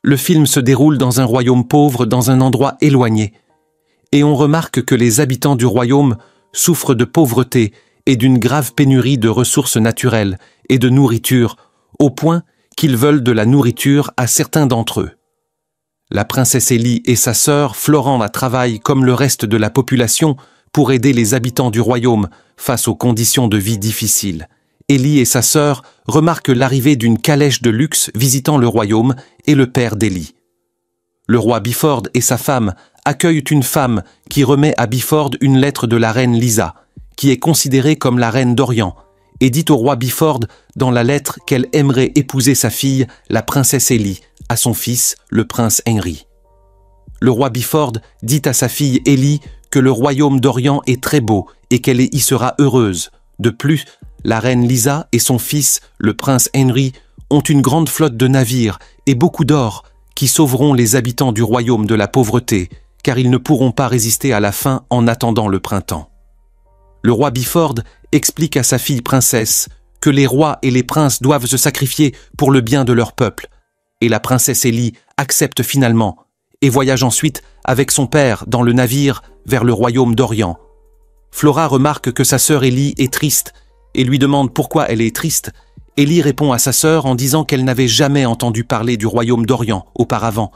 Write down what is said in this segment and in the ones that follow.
le film se déroule dans un royaume pauvre dans un endroit éloigné, et on remarque que les habitants du royaume souffrent de pauvreté et d'une grave pénurie de ressources naturelles et de nourriture, au point qu'ils veulent de la nourriture à certains d'entre eux. La princesse Ellie et sa sœur Floranda travaillent comme le reste de la population pour aider les habitants du royaume face aux conditions de vie difficiles. Ellie et sa sœur remarquent l'arrivée d'une calèche de luxe visitant le royaume et le père d'Ellie. Le roi Bifford et sa femme accueillent une femme qui remet à Bifford une lettre de la reine Lisa, qui est considérée comme la reine d'Orient, et dit au roi Bifford dans la lettre qu'elle aimerait épouser sa fille, la princesse Ellie, à son fils, le prince Henry. Le roi Bifford dit à sa fille Ellie que le royaume d'Orient est très beau et qu'elle y sera heureuse. De plus, la reine Lisa et son fils, le prince Henry, ont une grande flotte de navires et beaucoup d'or qui sauveront les habitants du royaume de la pauvreté, car ils ne pourront pas résister à la faim en attendant le printemps. Le roi Bifford explique à sa fille princesse que les rois et les princes doivent se sacrifier pour le bien de leur peuple, et la princesse Ellie accepte finalement et voyage ensuite avec son père dans le navire vers le royaume d'Orient. Flora remarque que sa sœur Ellie est triste et lui demande pourquoi elle est triste. Ellie répond à sa sœur en disant qu'elle n'avait jamais entendu parler du royaume d'Orient auparavant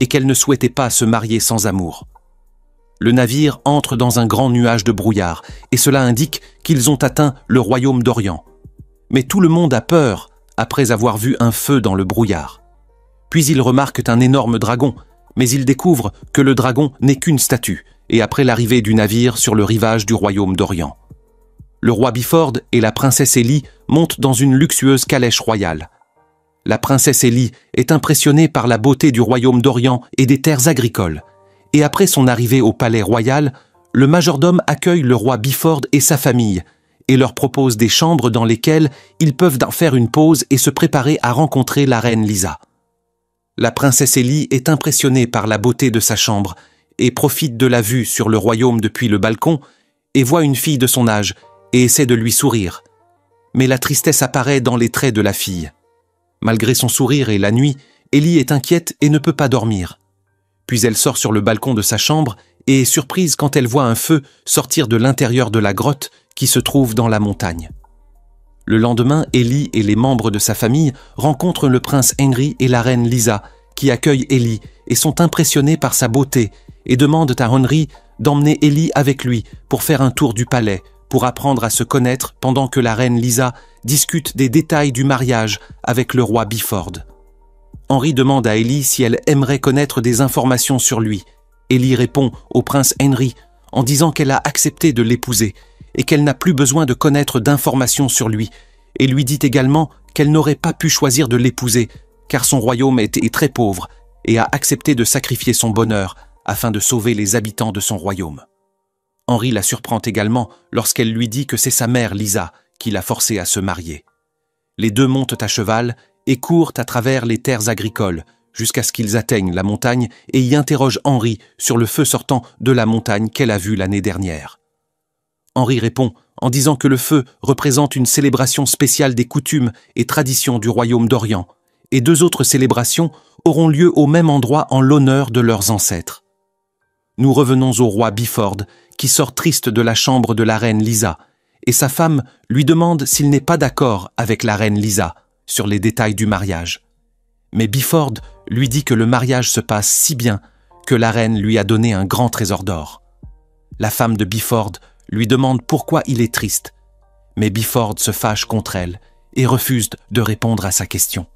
et qu'elle ne souhaitait pas se marier sans amour. Le navire entre dans un grand nuage de brouillard et cela indique qu'ils ont atteint le royaume d'Orient. Mais tout le monde a peur après avoir vu un feu dans le brouillard. Puis ils remarquent un énorme dragon, mais ils découvrent que le dragon n'est qu'une statue, et après l'arrivée du navire sur le rivage du royaume d'Orient. Le roi Bifford et la princesse Ellie montent dans une luxueuse calèche royale. La princesse Ellie est impressionnée par la beauté du royaume d'Orient et des terres agricoles, et après son arrivée au palais royal, le majordome accueille le roi Bifford et sa famille, et leur propose des chambres dans lesquelles ils peuvent faire une pause et se préparer à rencontrer la reine Lisa. La princesse Ellie est impressionnée par la beauté de sa chambre et profite de la vue sur le royaume depuis le balcon et voit une fille de son âge et essaie de lui sourire. Mais la tristesse apparaît dans les traits de la fille. Malgré son sourire et la nuit, Ellie est inquiète et ne peut pas dormir. Puis elle sort sur le balcon de sa chambre et est surprise quand elle voit un feu sortir de l'intérieur de la grotte qui se trouve dans la montagne. Le lendemain, Ellie et les membres de sa famille rencontrent le prince Henry et la reine Lisa, qui accueillent Ellie et sont impressionnés par sa beauté et demandent à Henry d'emmener Ellie avec lui pour faire un tour du palais, pour apprendre à se connaître pendant que la reine Lisa discute des détails du mariage avec le roi Bifford. Henry demande à Ellie si elle aimerait connaître des informations sur lui. Ellie répond au prince Henry en disant qu'elle a accepté de l'épouser et qu'elle n'a plus besoin de connaître d'informations sur lui, et lui dit également qu'elle n'aurait pas pu choisir de l'épouser, car son royaume était très pauvre, et a accepté de sacrifier son bonheur afin de sauver les habitants de son royaume. Henry la surprend également lorsqu'elle lui dit que c'est sa mère Lisa qui l'a forcée à se marier. Les deux montent à cheval et courent à travers les terres agricoles, jusqu'à ce qu'ils atteignent la montagne et y interrogent Henry sur le feu sortant de la montagne qu'elle a vu l'année dernière. Henry répond en disant que le feu représente une célébration spéciale des coutumes et traditions du royaume d'Orient, et deux autres célébrations auront lieu au même endroit en l'honneur de leurs ancêtres. Nous revenons au roi Bifford, qui sort triste de la chambre de la reine Lisa, et sa femme lui demande s'il n'est pas d'accord avec la reine Lisa sur les détails du mariage. Mais Bifford lui dit que le mariage se passe si bien que la reine lui a donné un grand trésor d'or. La femme de Bifford lui demande pourquoi il est triste, mais Bifford se fâche contre elle et refuse de répondre à sa question.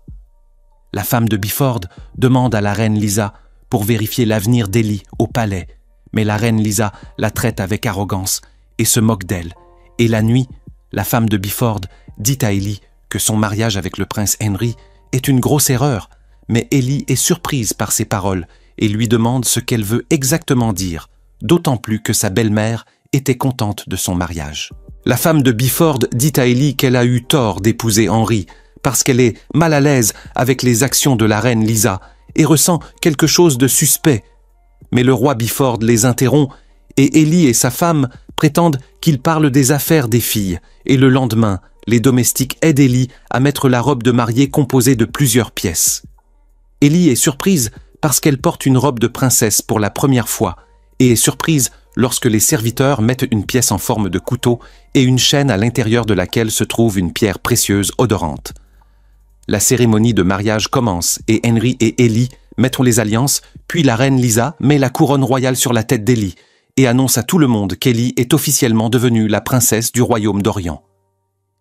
La femme de Bifford demande à la reine Lisa pour vérifier l'avenir d'Ellie au palais, mais la reine Lisa la traite avec arrogance et se moque d'elle. Et la nuit, la femme de Bifford dit à Ellie que son mariage avec le prince Henry est une grosse erreur, mais Ellie est surprise par ses paroles et lui demande ce qu'elle veut exactement dire, d'autant plus que sa belle-mère était contente de son mariage. La femme de Bifford dit à Ellie qu'elle a eu tort d'épouser Henry parce qu'elle est mal à l'aise avec les actions de la reine Lisa et ressent quelque chose de suspect. Mais le roi Bifford les interrompt et Ellie et sa femme prétendent qu'ils parlent des affaires des filles et le lendemain, les domestiques aident Ellie à mettre la robe de mariée composée de plusieurs pièces. Ellie est surprise parce qu'elle porte une robe de princesse pour la première fois et est surprise lorsque les serviteurs mettent une pièce en forme de couteau et une chaîne à l'intérieur de laquelle se trouve une pierre précieuse odorante. La cérémonie de mariage commence et Henry et Ellie mettent les alliances, puis la reine Lisa met la couronne royale sur la tête d'Ellie et annonce à tout le monde qu'Ellie est officiellement devenue la princesse du royaume d'Orient.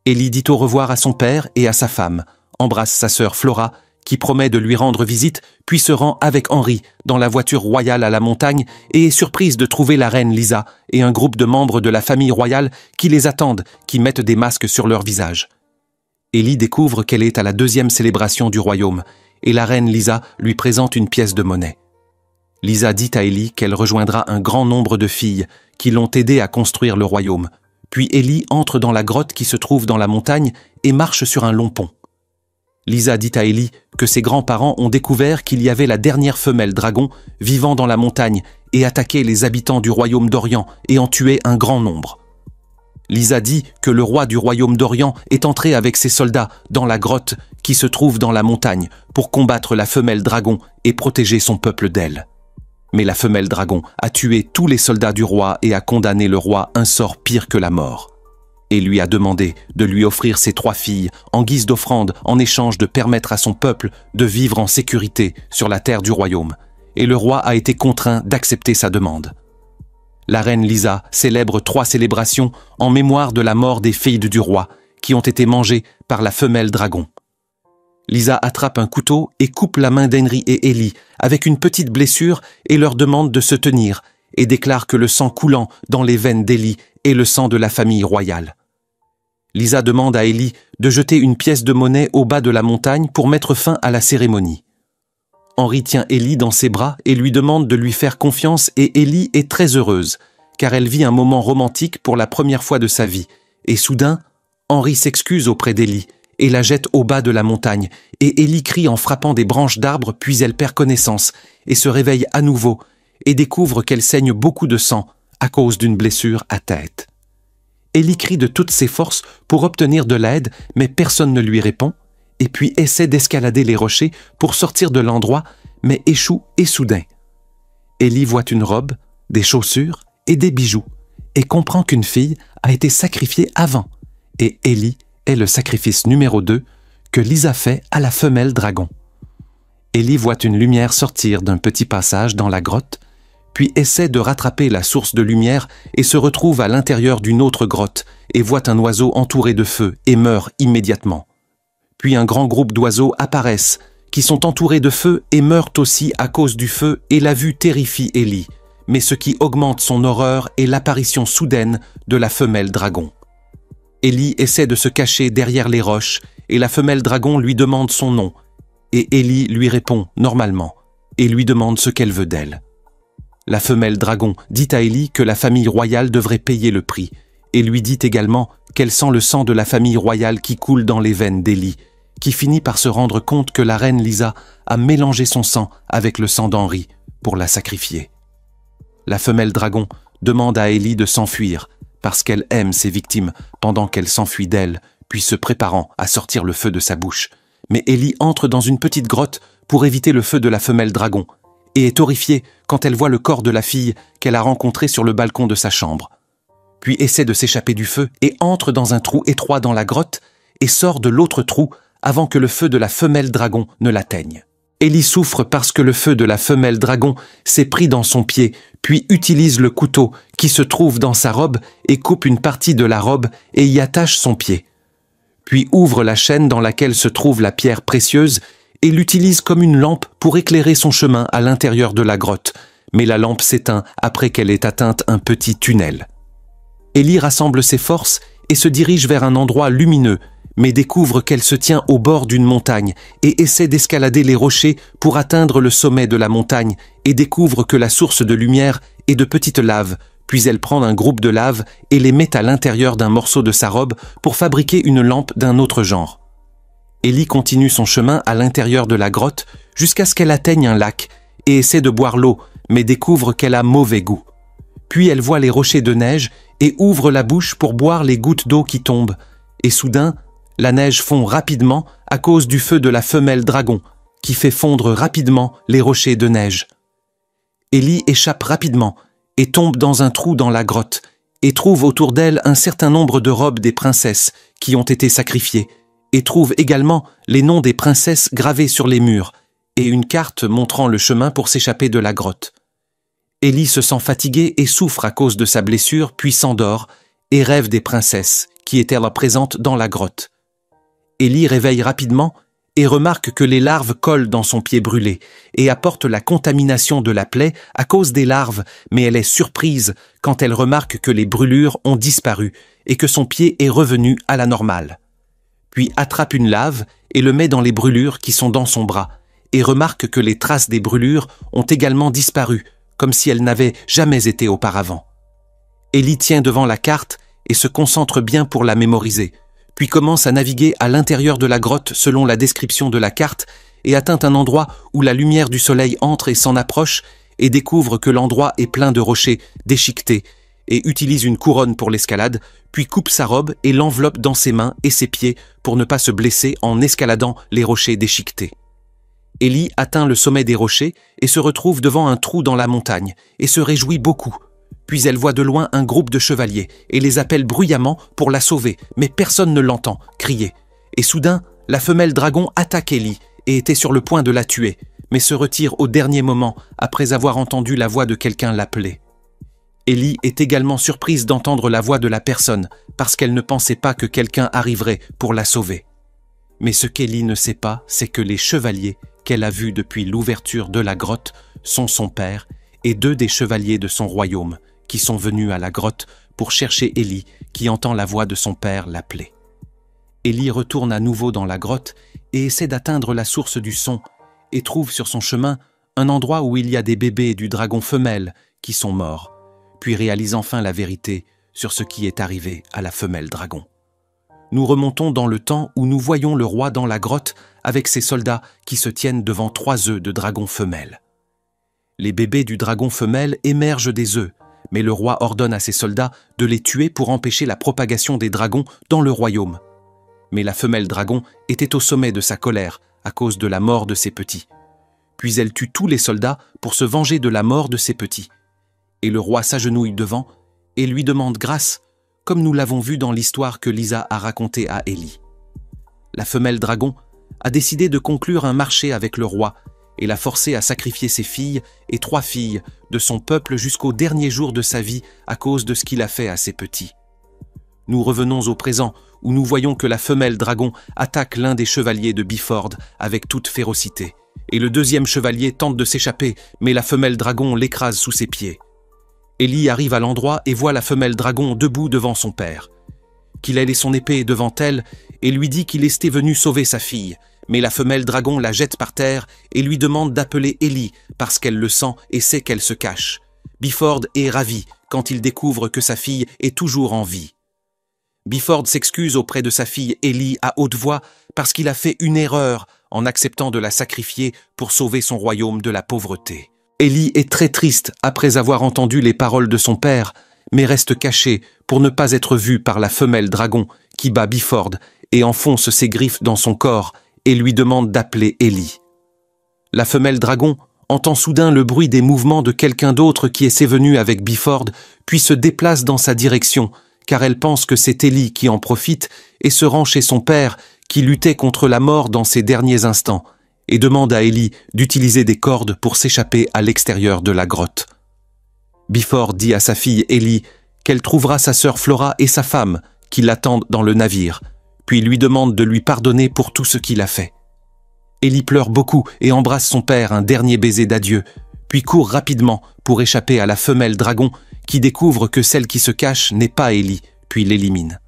Ellie dit au revoir à son père et à sa femme, embrasse sa sœur Flora, qui promet de lui rendre visite, puis se rend avec Henry dans la voiture royale à la montagne et est surprise de trouver la reine Lisa et un groupe de membres de la famille royale qui les attendent, qui mettent des masques sur leur visage. Ellie découvre qu'elle est à la 2e célébration du royaume et la reine Lisa lui présente une pièce de monnaie. Lisa dit à Ellie qu'elle rejoindra un grand nombre de filles qui l'ont aidée à construire le royaume. Puis Ellie entre dans la grotte qui se trouve dans la montagne et marche sur un long pont. Lisa dit à Ellie que ses grands-parents ont découvert qu'il y avait la dernière femelle dragon vivant dans la montagne et attaqué les habitants du royaume d'Orient et en tué un grand nombre. Lisa dit que le roi du royaume d'Orient est entré avec ses soldats dans la grotte qui se trouve dans la montagne pour combattre la femelle dragon et protéger son peuple d'elle. Mais la femelle dragon a tué tous les soldats du roi et a condamné le roi à un sort pire que la mort. Et lui a demandé de lui offrir ses 3 filles en guise d'offrande en échange de permettre à son peuple de vivre en sécurité sur la terre du royaume. Et le roi a été contraint d'accepter sa demande. La reine Lisa célèbre 3 célébrations en mémoire de la mort des filles du roi qui ont été mangées par la femelle dragon. Lisa attrape un couteau et coupe la main d'Henry et Ellie avec une petite blessure et leur demande de se tenir et déclare que le sang coulant dans les veines d'Ellie est le sang de la famille royale. Lisa demande à Ellie de jeter une pièce de monnaie au bas de la montagne pour mettre fin à la cérémonie. Henry tient Ellie dans ses bras et lui demande de lui faire confiance et Ellie est très heureuse, car elle vit un moment romantique pour la première fois de sa vie. Et soudain, Henry s'excuse auprès d'Ellie et la jette au bas de la montagne, et Ellie crie en frappant des branches d'arbres, puis elle perd connaissance et se réveille à nouveau et découvre qu'elle saigne beaucoup de sang à cause d'une blessure à tête. Ellie crie de toutes ses forces pour obtenir de l'aide, mais personne ne lui répond, et puis essaie d'escalader les rochers pour sortir de l'endroit, mais échoue et soudain. Ellie voit une robe, des chaussures et des bijoux, et comprend qu'une fille a été sacrifiée avant, et Ellie est le sacrifice numéro 2 que Lisa fait à la femelle dragon. Ellie voit une lumière sortir d'un petit passage dans la grotte, puis essaie de rattraper la source de lumière et se retrouve à l'intérieur d'une autre grotte et voit un oiseau entouré de feu et meurt immédiatement. Puis un grand groupe d'oiseaux apparaissent, qui sont entourés de feu et meurent aussi à cause du feu et la vue terrifie Ellie, mais ce qui augmente son horreur est l'apparition soudaine de la femelle dragon. Ellie essaie de se cacher derrière les roches et la femelle dragon lui demande son nom, et Ellie lui répond normalement et lui demande ce qu'elle veut d'elle. La femelle dragon dit à Ellie que la famille royale devrait payer le prix et lui dit également qu'elle sent le sang de la famille royale qui coule dans les veines d'Ellie, qui finit par se rendre compte que la reine Lisa a mélangé son sang avec le sang d'Henry pour la sacrifier. La femelle dragon demande à Ellie de s'enfuir parce qu'elle aime ses victimes pendant qu'elle s'enfuit d'elle, puis se préparant à sortir le feu de sa bouche. Mais Ellie entre dans une petite grotte pour éviter le feu de la femelle dragon et est horrifiée quand elle voit le corps de la fille qu'elle a rencontrée sur le balcon de sa chambre. Puis essaie de s'échapper du feu et entre dans un trou étroit dans la grotte et sort de l'autre trou avant que le feu de la femelle dragon ne l'atteigne. Ellie souffre parce que le feu de la femelle dragon s'est pris dans son pied, puis utilise le couteau qui se trouve dans sa robe et coupe une partie de la robe et y attache son pied. Puis ouvre la chaîne dans laquelle se trouve la pierre précieuse et l'utilise comme une lampe pour éclairer son chemin à l'intérieur de la grotte, mais la lampe s'éteint après qu'elle ait atteint un petit tunnel. Ellie rassemble ses forces et se dirige vers un endroit lumineux, mais découvre qu'elle se tient au bord d'une montagne et essaie d'escalader les rochers pour atteindre le sommet de la montagne et découvre que la source de lumière est de petites laves, puis elle prend un groupe de laves et les met à l'intérieur d'un morceau de sa robe pour fabriquer une lampe d'un autre genre. Ellie continue son chemin à l'intérieur de la grotte jusqu'à ce qu'elle atteigne un lac et essaie de boire l'eau, mais découvre qu'elle a mauvais goût. Puis elle voit les rochers de neige et ouvre la bouche pour boire les gouttes d'eau qui tombent. Et soudain, la neige fond rapidement à cause du feu de la femelle dragon, qui fait fondre rapidement les rochers de neige. Élie échappe rapidement et tombe dans un trou dans la grotte et trouve autour d'elle un certain nombre de robes des princesses qui ont été sacrifiées et trouve également les noms des princesses gravés sur les murs et une carte montrant le chemin pour s'échapper de la grotte. Élie se sent fatigué et souffre à cause de sa blessure, puis s'endort et rêve des princesses qui étaient là présentes dans la grotte. Élie réveille rapidement et remarque que les larves collent dans son pied brûlé et apportent la contamination de la plaie à cause des larves, mais elle est surprise quand elle remarque que les brûlures ont disparu et que son pied est revenu à la normale. Puis attrape une lave et le met dans les brûlures qui sont dans son bras et remarque que les traces des brûlures ont également disparu, comme si elles n'avaient jamais été auparavant. Élie tient devant la carte et se concentre bien pour la mémoriser, puis commence à naviguer à l'intérieur de la grotte selon la description de la carte et atteint un endroit où la lumière du soleil entre et s'en approche et découvre que l'endroit est plein de rochers déchiquetés et utilise une couronne pour l'escalade, puis coupe sa robe et l'enveloppe dans ses mains et ses pieds pour ne pas se blesser en escaladant les rochers déchiquetés. Élie atteint le sommet des rochers et se retrouve devant un trou dans la montagne et se réjouit beaucoup. Puis elle voit de loin un groupe de chevaliers et les appelle bruyamment pour la sauver, mais personne ne l'entend crier. Et soudain, la femelle dragon attaque Élie et était sur le point de la tuer, mais se retire au dernier moment après avoir entendu la voix de quelqu'un l'appeler. Élie est également surprise d'entendre la voix de la personne parce qu'elle ne pensait pas que quelqu'un arriverait pour la sauver. Mais ce qu'Élie ne sait pas, c'est que les chevaliers qu'elle a vus depuis l'ouverture de la grotte sont son père et 2 des chevaliers de son royaume qui sont venus à la grotte pour chercher Élie qui entend la voix de son père l'appeler. Élie retourne à nouveau dans la grotte et essaie d'atteindre la source du son et trouve sur son chemin un endroit où il y a des bébés du dragon femelle qui sont morts, puis réalise enfin la vérité sur ce qui est arrivé à la femelle dragon. Nous remontons dans le temps où nous voyons le roi dans la grotte avec ses soldats qui se tiennent devant 3 œufs de dragon femelle. Les bébés du dragon femelle émergent des œufs, mais le roi ordonne à ses soldats de les tuer pour empêcher la propagation des dragons dans le royaume. Mais la femelle dragon était au sommet de sa colère à cause de la mort de ses petits. Puis elle tue tous les soldats pour se venger de la mort de ses petits. Et le roi s'agenouille devant et lui demande grâce, comme nous l'avons vu dans l'histoire que Lisa a racontée à Élie. La femelle dragon a décidé de conclure un marché avec le roi et l'a forcé à sacrifier ses filles et 3 filles de son peuple jusqu'au dernier jour de sa vie à cause de ce qu'il a fait à ses petits. Nous revenons au présent où nous voyons que la femelle dragon attaque l'un des chevaliers de Biford avec toute férocité et le 2e chevalier tente de s'échapper, mais la femelle dragon l'écrase sous ses pieds. Élie arrive à l'endroit et voit la femelle dragon debout devant son père. Qu'il ait son épée devant elle et lui dit qu'il était venu sauver sa fille, mais la femelle dragon la jette par terre et lui demande d'appeler Élie parce qu'elle le sent et sait qu'elle se cache. Biford est ravi quand il découvre que sa fille est toujours en vie. Biford s'excuse auprès de sa fille Élie à haute voix parce qu'il a fait une erreur en acceptant de la sacrifier pour sauver son royaume de la pauvreté. Élie est très triste après avoir entendu les paroles de son père, mais reste caché pour ne pas être vu par la femelle dragon qui bat Biford et enfonce ses griffes dans son corps et lui demande d'appeler Élie. La femelle dragon entend soudain le bruit des mouvements de quelqu'un d'autre qui est venu avec Biford, puis se déplace dans sa direction, car elle pense que c'est Élie qui en profite et se rend chez son père qui luttait contre la mort dans ses derniers instants, et demande à Élie d'utiliser des cordes pour s'échapper à l'extérieur de la grotte. Biford dit à sa fille Élie qu'elle trouvera sa sœur Flora et sa femme qui l'attendent dans le navire, puis lui demande de lui pardonner pour tout ce qu'il a fait. Élie pleure beaucoup et embrasse son père un dernier baiser d'adieu, puis court rapidement pour échapper à la femelle dragon qui découvre que celle qui se cache n'est pas Élie, puis l'élimine.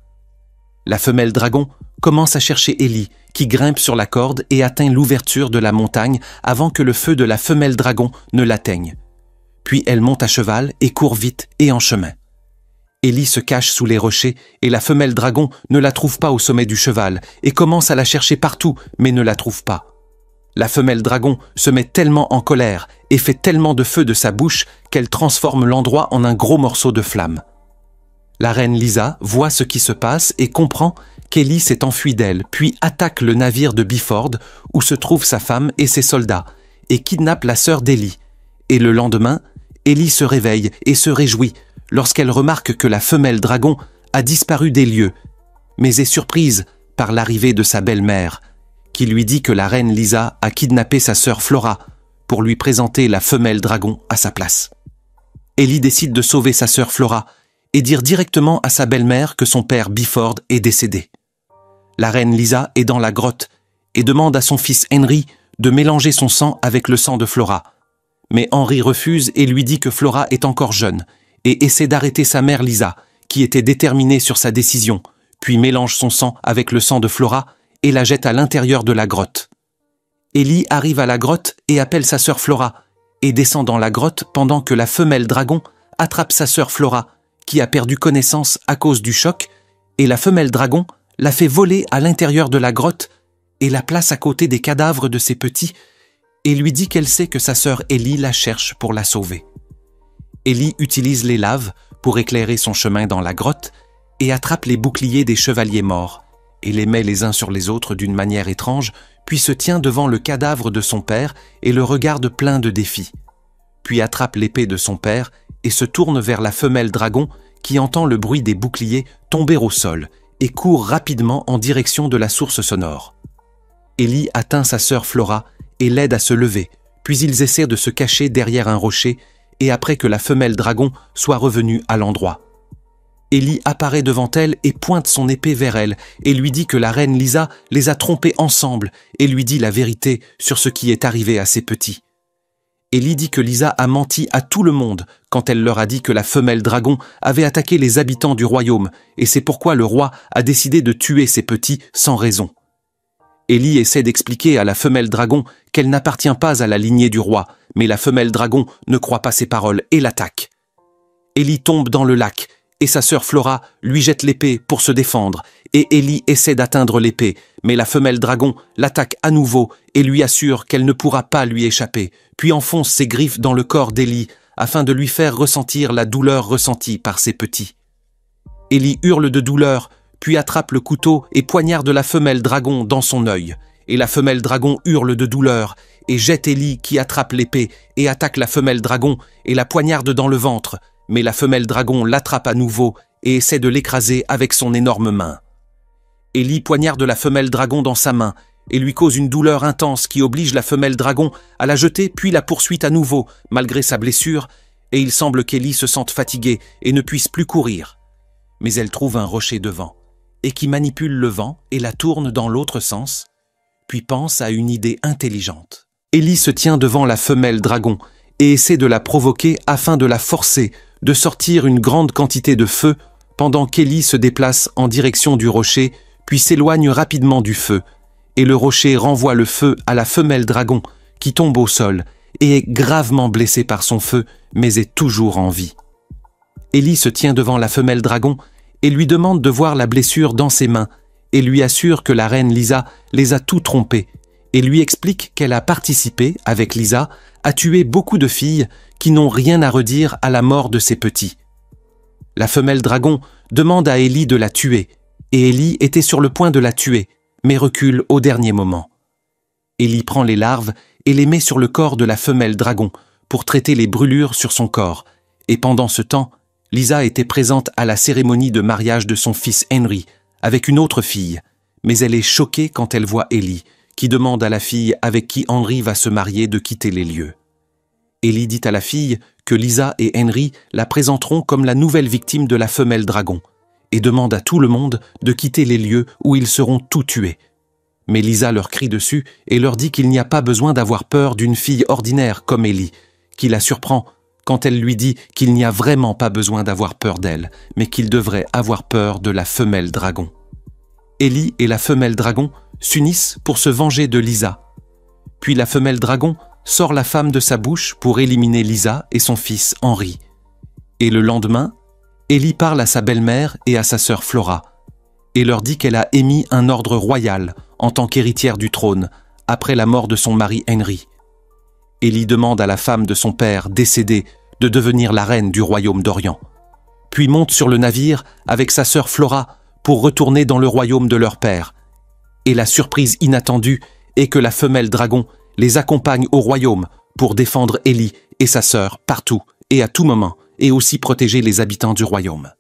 La femelle dragon commence à chercher Élie, qui grimpe sur la corde et atteint l'ouverture de la montagne avant que le feu de la femelle dragon ne l'atteigne. Puis elle monte à cheval et court vite et en chemin. Élie se cache sous les rochers et la femelle dragon ne la trouve pas au sommet du cheval et commence à la chercher partout mais ne la trouve pas. La femelle dragon se met tellement en colère et fait tellement de feu de sa bouche qu'elle transforme l'endroit en un gros morceau de flamme. La reine Lisa voit ce qui se passe et comprend qu'Élie s'est enfui d'elle, puis attaque le navire de Biford, où se trouvent sa femme et ses soldats, et kidnappe la sœur d'Élie. Et le lendemain, Élie se réveille et se réjouit lorsqu'elle remarque que la femelle dragon a disparu des lieux, mais est surprise par l'arrivée de sa belle-mère, qui lui dit que la reine Lisa a kidnappé sa sœur Flora pour lui présenter la femelle dragon à sa place. Élie décide de sauver sa sœur Flora et dire directement à sa belle-mère que son père Biford est décédé. La reine Lisa est dans la grotte et demande à son fils Henry de mélanger son sang avec le sang de Flora. Mais Henry refuse et lui dit que Flora est encore jeune et essaie d'arrêter sa mère Lisa, qui était déterminée sur sa décision, puis mélange son sang avec le sang de Flora et la jette à l'intérieur de la grotte. Élie arrive à la grotte et appelle sa sœur Flora et descend dans la grotte pendant que la femelle dragon attrape sa sœur Flora, qui a perdu connaissance à cause du choc, et la femelle dragon la fait voler à l'intérieur de la grotte et la place à côté des cadavres de ses petits et lui dit qu'elle sait que sa sœur Élie la cherche pour la sauver. Élie utilise les laves pour éclairer son chemin dans la grotte et attrape les boucliers des chevaliers morts et les met les uns sur les autres d'une manière étrange, puis se tient devant le cadavre de son père et le regarde plein de défis. Puis attrape l'épée de son père et se tourne vers la femelle dragon qui entend le bruit des boucliers tomber au sol et court rapidement en direction de la source sonore. Élie atteint sa sœur Flora et l'aide à se lever, puis ils essaient de se cacher derrière un rocher et après que la femelle dragon soit revenue à l'endroit. Élie apparaît devant elle et pointe son épée vers elle et lui dit que la reine Lisa les a trompés ensemble et lui dit la vérité sur ce qui est arrivé à ses petits. Élie dit que Lisa a menti à tout le monde quand elle leur a dit que la femelle dragon avait attaqué les habitants du royaume et c'est pourquoi le roi a décidé de tuer ses petits sans raison. Élie essaie d'expliquer à la femelle dragon qu'elle n'appartient pas à la lignée du roi, mais la femelle dragon ne croit pas ses paroles et l'attaque. Élie tombe dans le lac et sa sœur Flora lui jette l'épée pour se défendre et Élie essaie d'atteindre l'épée, mais la femelle dragon l'attaque à nouveau et lui assure qu'elle ne pourra pas lui échapper, puis enfonce ses griffes dans le corps d'Élie afin de lui faire ressentir la douleur ressentie par ses petits. Élie hurle de douleur, puis attrape le couteau et poignarde la femelle dragon dans son œil. Et la femelle dragon hurle de douleur et jette Élie qui attrape l'épée et attaque la femelle dragon et la poignarde dans le ventre. Mais la femelle dragon l'attrape à nouveau et essaie de l'écraser avec son énorme main. Élie poignarde la femelle dragon dans sa main et lui cause une douleur intense qui oblige la femelle dragon à la jeter puis la poursuit à nouveau malgré sa blessure et il semble qu'Élie se sente fatiguée et ne puisse plus courir. Mais elle trouve un rocher devant et qui manipule le vent et la tourne dans l'autre sens, puis pense à une idée intelligente. Élie se tient devant la femelle dragon et essaie de la provoquer afin de la forcer de sortir une grande quantité de feu pendant qu'Élie se déplace en direction du rocher puis s'éloigne rapidement du feu et le rocher renvoie le feu à la femelle dragon qui tombe au sol et est gravement blessée par son feu mais est toujours en vie. Élie se tient devant la femelle dragon et lui demande de voir la blessure dans ses mains et lui assure que la reine Lisa les a tout trompés et lui explique qu'elle a participé, avec Lisa, à tuer beaucoup de filles qui n'ont rien à redire à la mort de ses petits. La femelle dragon demande à Élie de la tuer et Élie était sur le point de la tuer, mais recule au dernier moment. Élie prend les larves et les met sur le corps de la femelle dragon pour traiter les brûlures sur son corps et pendant ce temps, Lisa était présente à la cérémonie de mariage de son fils Henry avec une autre fille, mais elle est choquée quand elle voit Élie, qui demande à la fille avec qui Henry va se marier de quitter les lieux. Élie dit à la fille que Lisa et Henry la présenteront comme la nouvelle victime de la femelle dragon et demande à tout le monde de quitter les lieux où ils seront tous tués. Mais Lisa leur crie dessus et leur dit qu'il n'y a pas besoin d'avoir peur d'une fille ordinaire comme Élie, qui la surprend quand elle lui dit qu'il n'y a vraiment pas besoin d'avoir peur d'elle, mais qu'il devrait avoir peur de la femelle dragon. Élie et la femelle dragon s'unissent pour se venger de Lisa. Puis la femelle dragon sort la femme de sa bouche pour éliminer Lisa et son fils Henry. Et le lendemain, Élie parle à sa belle-mère et à sa sœur Flora, et leur dit qu'elle a émis un ordre royal en tant qu'héritière du trône, après la mort de son mari Henry. Élie demande à la femme de son père décédé de devenir la reine du royaume d'Orient, puis monte sur le navire avec sa sœur Flora pour retourner dans le royaume de leur père. Et la surprise inattendue est que la femelle dragon les accompagne au royaume pour défendre Ellie et sa sœur partout et à tout moment, et aussi protéger les habitants du royaume.